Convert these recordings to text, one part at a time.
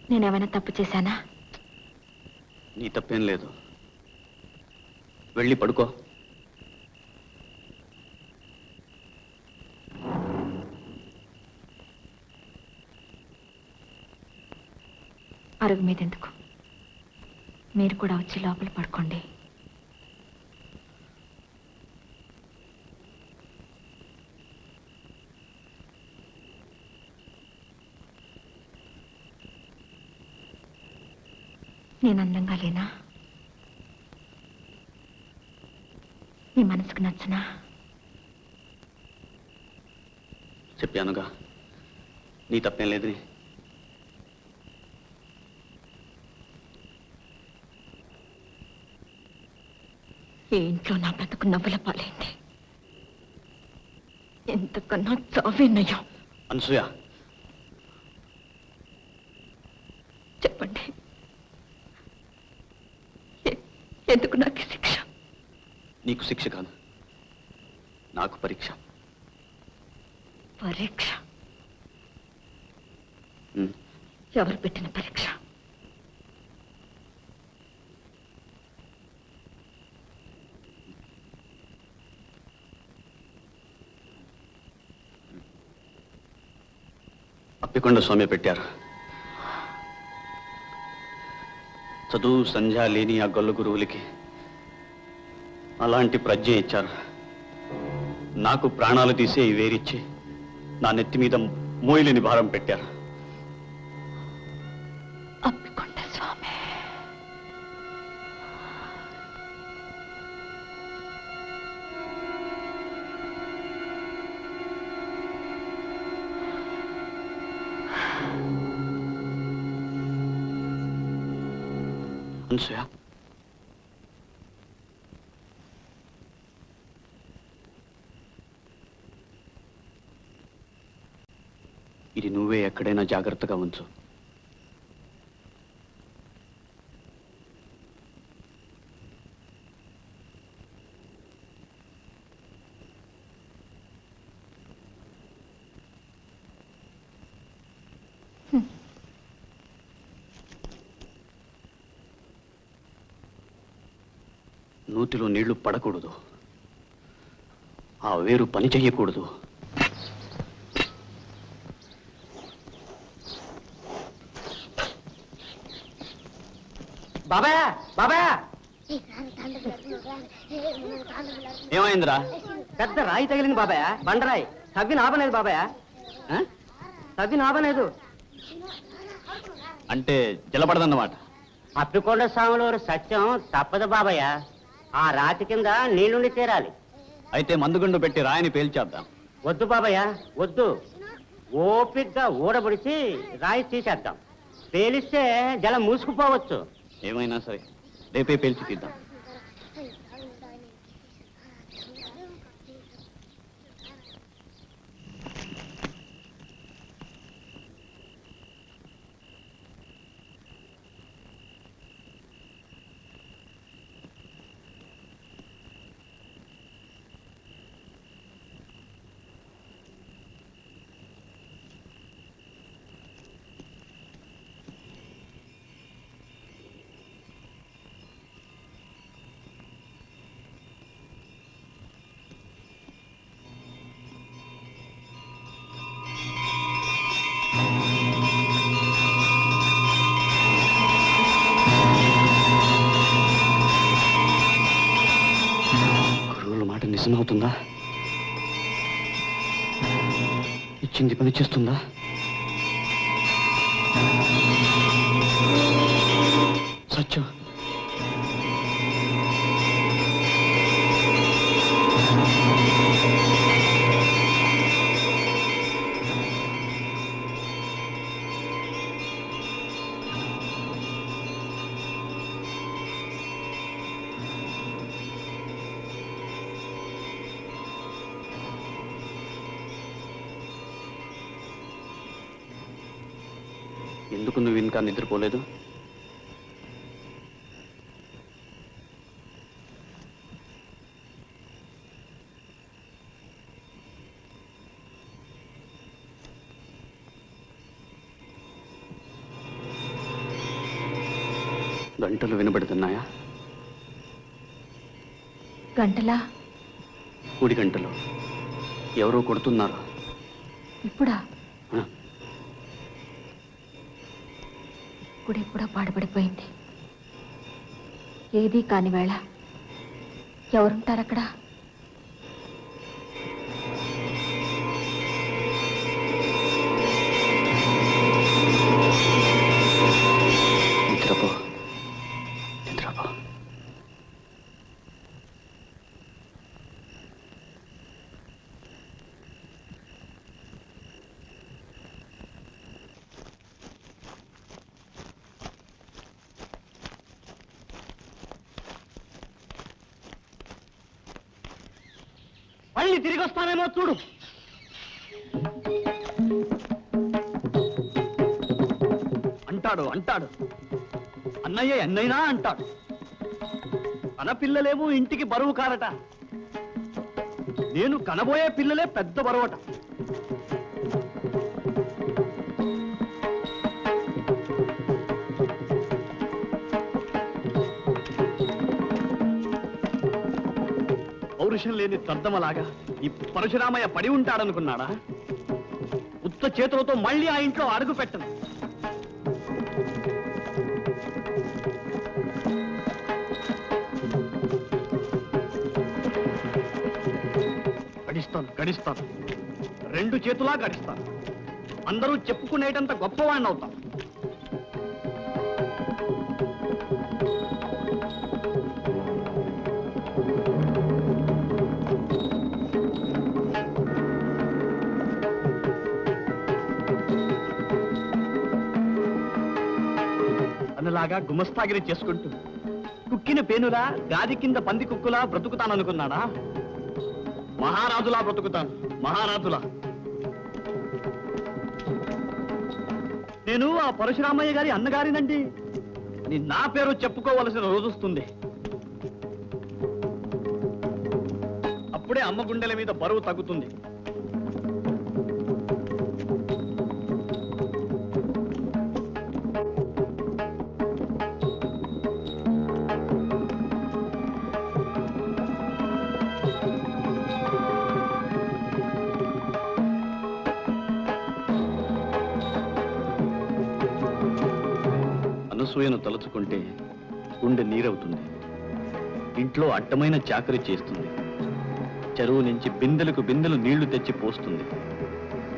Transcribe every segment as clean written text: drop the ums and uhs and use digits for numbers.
నేనేమైనా తప్పు చేశానా? నీ తప్పేం లేదు. వెళ్ళి పడుకో. అరుగు మీద ఎందుకు? మీరు కూడా వచ్చి లోపల పడుకోండి. నేను అందంగా లేనా? నీ మనసుకు నచ్చనా? చెప్పానుగా నీ తప్పేం లేదని. ఈ ఇంట్లో నా బ్రతుకు నవ్వుల పాలైంది. ఎంతకన్నా చావేనయ్యా. అనసూయ, చెప్పండి, ఎందుకు నాకు శిక్ష? నీకు శిక్ష కాదు, నాకు పరీక్ష. పరీక్ష? ఎవరు పెట్టిన పరీక్ష? అప్పికొండ స్వామి పెట్టారు. చదువు సంధ్య లేని ఆ గొల్ల గురువులకి అలాంటి ప్రజ్ఞ ఇచ్చారు. నాకు ప్రాణాలు తీసే ఈ వేరిచ్చి నా నెత్తి మీద మోయలేని భారం పెట్టారు. అప్పికొండ స్వామి. అనసూయ, ఇది నువ్వే ఎక్కడైనా జాగ్రత్తగా ఉంచు. నూతిలో నీళ్లు పడకూడదు, ఆ వేరు పని చెయ్యకూడదు. బాబాయ్, బాబాయ్, ఏమైందిరా? పెద్ద రాయి తగిలింది బాబాయ్. బండరాయి. తవ్వి నాపలేదు బాబాయ్. తవ్వి నాపలేదు అంటే జలపడదన్నమాట. అప్పికొండ స్వాములూరు సత్యం తప్పదు బాబాయ్. ఆ రాతి కింద నీళ్లుండి తీరాలి. అయితే మందుగుండు పెట్టి రాయిని పేల్చేద్దాం. వద్దు బాబాయ్, వద్దు. ఓపిగ్గా ఊడబడిచి రాయి తీసేద్దాం. పేలిస్తే జలం మూసుకుపోవచ్చు. ఏమైనా సరే రేపే పేల్చి తీద్దాం. నిజమవుతుందా? ఇచ్చింది పని చేస్తుందా? సత్యం, ఎందుకు నువ్వు ఇంకా నిద్రపోలేదు? గంటలు వినబడుతున్నాయా? గంటలా? కూడి గంటలు ఎవరో కొడుతున్నారు. ఇప్పుడా? గుడి కూడా పాడుపడిపోయింది. ఏదీ కాని వేళ ఎవరుంటారక్కడ? నిద్రపో, నిద్రపో. మళ్ళీ తిరిగి వస్తానేమో చూడు. అంటాడు అన్నయ్య ఎన్నైనా అంటాడు. తన పిల్లలేమో ఇంటికి బరువు కారట, నేను కనబోయే పిల్లలే పెద్ద బరువట. పౌరుషం లేని దద్దమలాగా ఈ పరశురామయ్య పడి ఉంటాడనుకున్నాడా? ఉత్త చేతులతో మళ్ళీ ఆ ఇంట్లో అడుగు పెట్టను. గడిస్తాను, రెండు చేతులా గడిస్తాను. అందరూ చెప్పుకునేటంత గొప్పవాణ్ణి అవుతాను. అన్నలాగా గుమస్తాగిరి చేసుకుంటూ కుక్కిన పేనులా గాది కింద పంది కుక్కులా బ్రతుకుతాననుకున్నాడా? మహారాజులా బ్రతుకుతాను, మహారాజులా. నేను ఆ పరశురామయ్య గారి అన్నగారినండి అని నా పేరు చెప్పుకోవలసిన రోజు వస్తుంది. అప్పుడే అమ్మ గుండెల మీద బరువు తగ్గుతుంది. అనసూయను తలుచుకుంటే గుండె నీరవుతుంది. ఇంట్లో అడ్డమైన చాకరీ చేస్తుంది. చెరువు నుంచి బిందెలకు బిందెలు నీళ్లు తెచ్చి పోస్తుంది.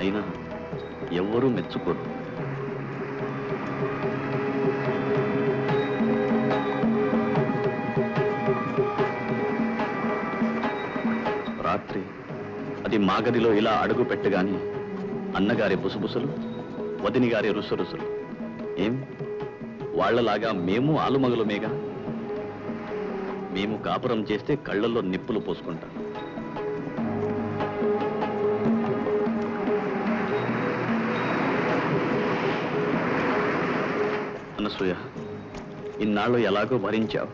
అయినా ఎవ్వరూ మెచ్చుకోరు. రాత్రి అది మాగదిలో ఇలా అడుగు పెట్టగాని అన్నగారి బుసబుసలు, వదిని గారి రుసరుసలు. ఏం వాళ్లలాగా మేము ఆలుమగలమేగా? మేము కాపురం చేస్తే కళ్ళల్లో నిప్పులు పోసుకుంటాం. అనసూయ, ఇన్నాళ్ళు ఎలాగో భరించావు.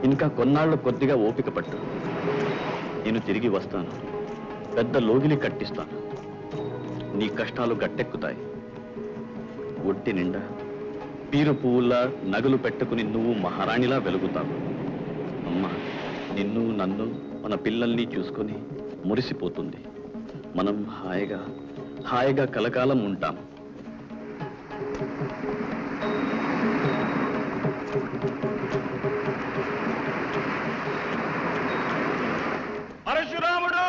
ఇంకా కొన్నాళ్ళు కొద్దిగా ఓపిక పట్టు. నేను తిరిగి వస్తాను. పెద్ద లోగిలి కట్టిస్తాను. నీ కష్టాలు గట్టెక్కుతాయి. ఒంటి నిండా పీరు పువ్వులా నగలు పెట్టుకుని నువ్వు మహారాణిలా వెలుగుతావు. అమ్మ నిన్ను నన్ను మన పిల్లల్ని చూసుకొని మురిసిపోతుంది. మనం హాయిగా కలకాలం ఉంటాం. పరశురాముడు,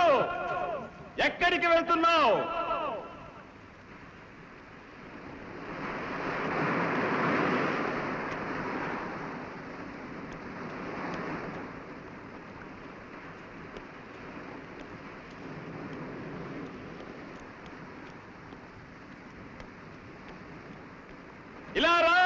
ఎక్కడికి వెళ్తున్నావు? ఇలా రా.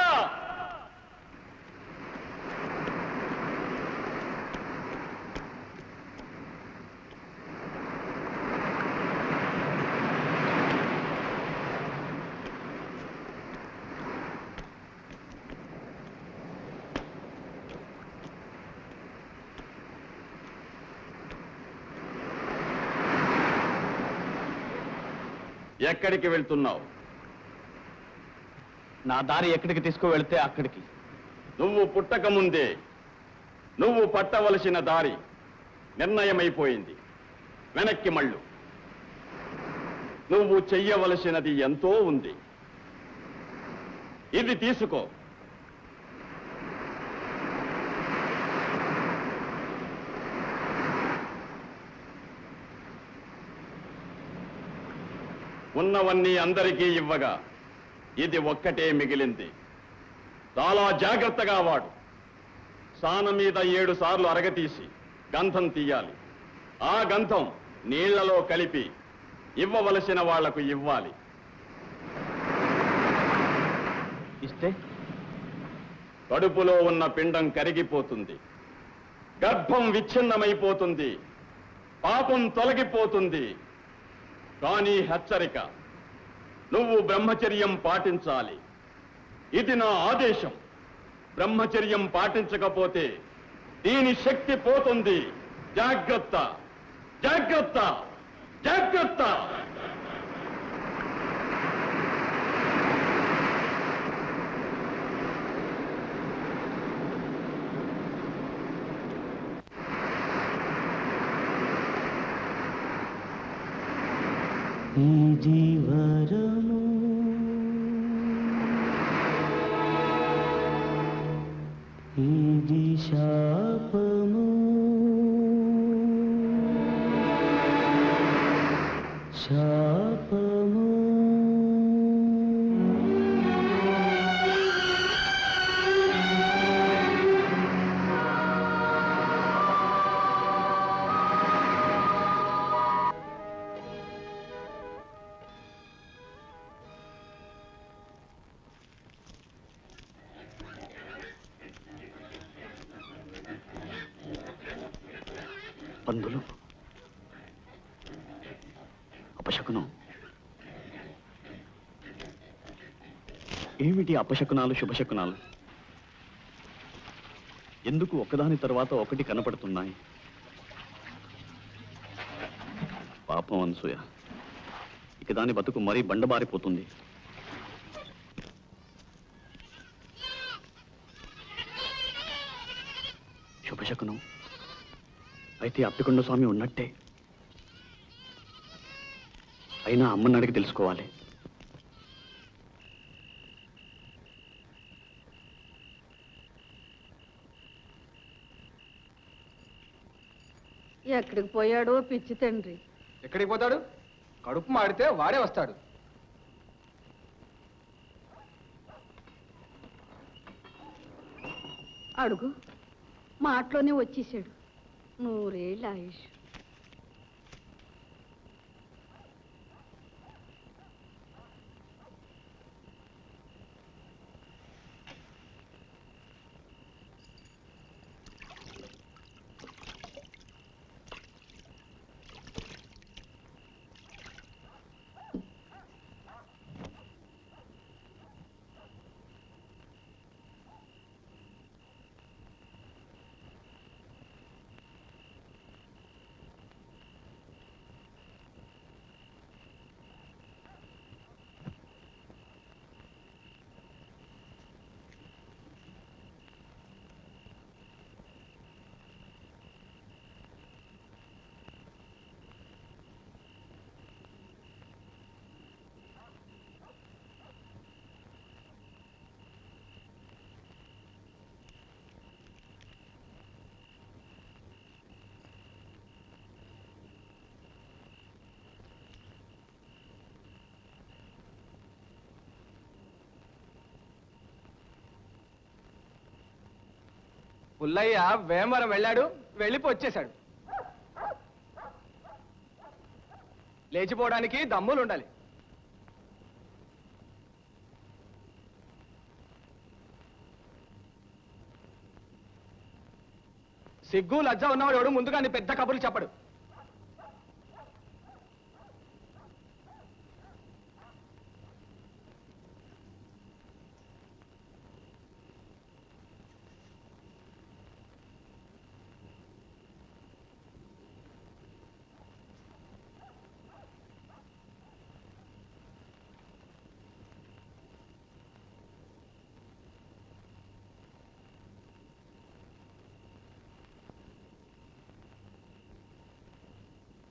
ఎక్కడికి వెళ్తున్నావు? నా దారి ఎక్కడికి తీసుకువెళ్తే అక్కడికి. నువ్వు పుట్టకముందే నువ్వు పట్టవలసిన దారి నిర్ణయమైపోయింది. వెనక్కి మళ్ళు. నువ్వు చెయ్యవలసినది ఎంతో ఉంది. ఇది తీసుకో. ఉన్నవన్నీ అందరికీ ఇవ్వగా ఇది ఒక్కటే మిగిలింది. చాలా జాగ్రత్తగా వాడు. సాన మీద 7 సార్లు అరగతీసి గంధం తీయాలి. ఆ గంధం నీళ్లలో కలిపి ఇవ్వవలసిన వాళ్లకు ఇవ్వాలి. ఇస్తే కడుపులో ఉన్న పిండం కరిగిపోతుంది, గర్భం విచ్ఛిన్నమైపోతుంది, పాపం తొలగిపోతుంది. కానీ హెచ్చరిక, నువ్వు బ్రహ్మచర్యం పాటించాలి. ఇది నా ఆదేశం. బ్రహ్మచర్యం పాటించకపోతే దీని శక్తి పోతుంది. జాగ్రత్త, జాగ్రత్త, జాగ్రత్త. ఈ జీవరము ఇది శాపము, శాపము. పందులు, అపశకునం. ఏమిటి అపశకునాలు, శుభశకునాలు? ఎందుకు ఒకదాని తర్వాత ఒకటి కనపడుతున్నాయి? పాపం అనసూయ, ఇక దాని బతుకు మరీ బండబారిపోతుంది. శుభశకునం అయితే అప్పికొండ స్వామి ఉన్నట్టే. అయినా అమ్మని అడిగి తెలుసుకోవాలి. ఎక్కడికి పోయాడో పిచ్చి తండ్రి. ఎక్కడికి పోతాడు? కడుపు మాడితే వాడే వస్తాడు. అడుగు, మాటలోనే వచ్చేసాడు. 100 ఏళ్ళ ఆయుష్. పుల్లయ్య వేమవరం వెళ్ళాడు, వెళ్ళిపో వచ్చేశాడు. లేచిపోవడానికి దమ్ములు ఉండాలి. సిగ్గు లజ్జ ఉన్నవాడు ఎవడు ముందుగా నీ పెద్ద కబుర్లు చెప్పడు.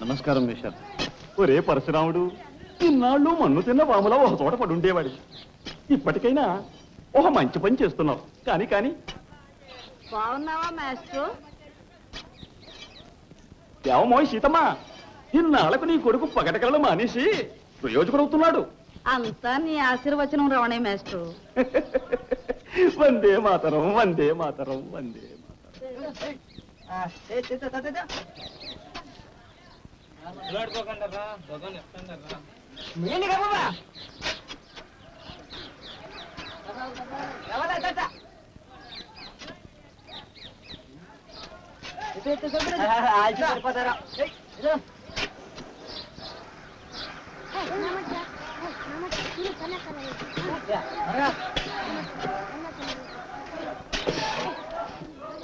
నమస్కారం మిస్టర్. ఒరే పరశురాముడు, ఇన్నాళ్ళు మన్ను తిన్న పాములా ఒక చోట పడి ఉండేవాడి. ఇప్పటికైనా ఒక మంచి పని చేస్తున్నావు. కానీ బాగున్నావా మాస్టరు? ఏమోయ్ సీతమ్మ, ఇన్నాళ్లకు నీ కొడుకు పగటకలను మానేసి ప్రయోజకుడవుతున్నాడు. అంతా నీ ఆశీర్వచనం రవణే మాస్టరు. వందే మాతరం, వందే మాతరం, వందే మాతరం.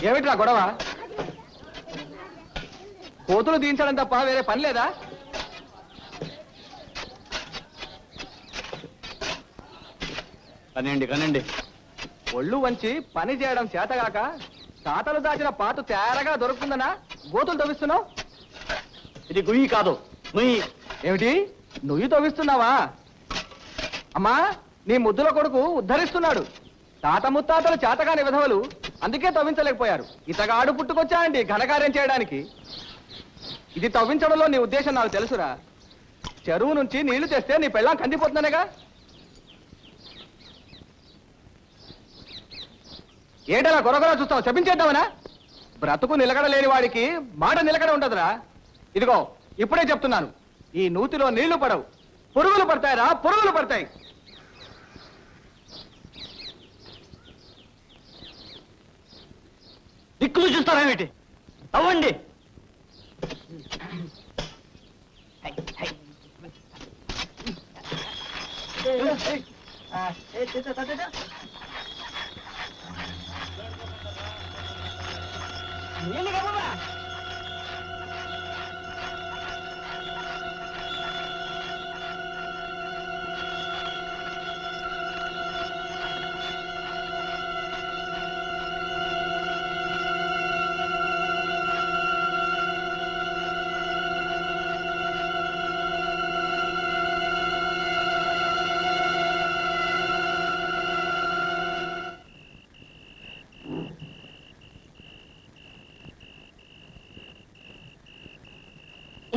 ఏమిట్రా గొడవ? కోతులు దించడం తప్ప వేరే పని లేదా? కనండి. ఒళ్ళు వంచి పని చేయడం చేతగాక తాతలు దాచిన పాటు తేరగా దొరుకుతుందనా గోతులు తవ్విస్తున్నావు? ఇది గుయ్యి కాదు, నుయ్యి. ఏమిటి నువ్వు తవ్విస్తున్నావా? అమ్మా, నీ ముద్దుల కొడుకు ఉద్ధరిస్తున్నాడు. తాత ముత్తాతలు చేతగాని విధవలు అందుకే తవ్వించలేకపోయారు. ఇతగాడు పుట్టుకొచ్చాయండి ఘనకార్యం చేయడానికి. ఇది తవ్వించడంలో నీ ఉద్దేశం నాకు తెలుసురా. చెరువు నుంచి నీళ్లు తెస్తే నీ పెళ్ళాం కందిపోతుందనేగా. ఏటలా గొరగొర చూస్తావు? శపించేద్దామనా? బ్రతుకు నిలకడలేని వాడికి మాట నిలకడ ఉండదురా. ఇదిగో ఇప్పుడే చెప్తున్నాను, ఈ నూతిలో నీళ్లు పడవు, పురుగులు పడతాయిరా, పురుగులు పడతాయి. దిక్కులు చూస్తారేమిటి? అవ్వండి.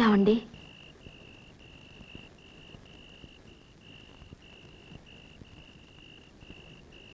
ఏమండి?